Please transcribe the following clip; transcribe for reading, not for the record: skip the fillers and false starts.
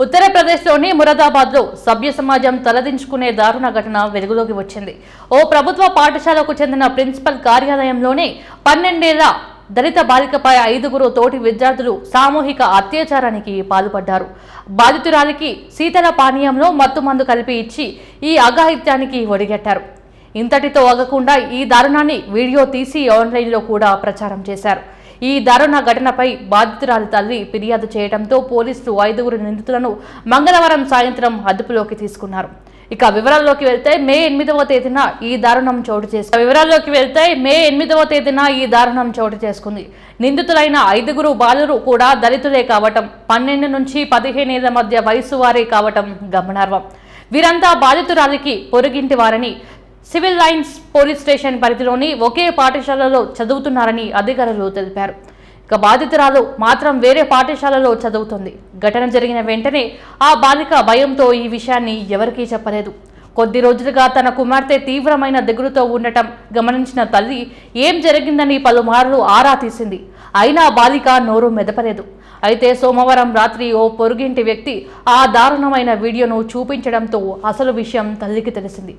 ఉత్తరప్రదేశ్లోని మురాదాబాద్లో సభ్య సమాజం తలదించుకునే దారుణ ఘటన వెలుగులోకి వచ్చింది. ఓ ప్రభుత్వ పాఠశాలకు చెందిన ప్రిన్సిపల్ కార్యాలయంలోనే 12 ఏళ్ల దళిత బాలికపై 5గురు తోటి విద్యార్థులు సామూహిక అత్యాచారానికి పాల్పడ్డారు. బాధితురాలికి శీతల పానీయంలో మత్తుమందు కలిపి ఇచ్చి ఈ అఘాయిత్యానికి ఒడిగట్టారు. ఇంతటితో ఆగకుండా ఈ దారుణాన్ని వీడియో తీసి ఆన్లైన్లో కూడా ప్రచారం చేశారు. ఈ దారుణ ఘటనపై బాధితురాలి తల్లి ఫిర్యాదు చేయడంతో పోలీసులు 5గురు నిందితులను మంగళవారం సాయంత్రం అదుపులోకి తీసుకున్నారు. ఇక వివరాల్లోకి వెళ్తే మే 8వ తేదీన ఈ దారుణం చోటు చేసుకుంది. నిందితులైన 5గురు బాలురు కూడా దళితులే కావటం, 12 నుంచి 15 ఏళ్ల మధ్య వయసు వారే కావటం గమనార్హం. వీరంతా బాధితురాలికి పొరుగింటి వారని, సివిల్ లైన్స్ పోలీస్ స్టేషన్ పరిధిలోని ఒకే పాఠశాలలో చదువుతున్నారని అధికారులు తెలిపారు. ఇక బాధితురాలు మాత్రం వేరే పాఠశాలలో చదువుతుంది. ఘటన జరిగిన వెంటనే ఆ బాలిక భయంతో ఈ విషయాన్ని ఎవరికీ చెప్పలేదు. కొద్ది రోజులుగా తన కుమార్తె తీవ్రమైన దిగులుతో ఉండటం గమనించిన తల్లి ఏం జరిగిందని పలుమార్లు ఆరా తీసింది. అయినా బాలిక నోరు మెదపలేదు. అయితే సోమవారం రాత్రి ఓ పొరుగింటి వ్యక్తి ఆ దారుణమైన వీడియోను చూపించడంతో అసలు విషయం తల్లికి తెలిసింది.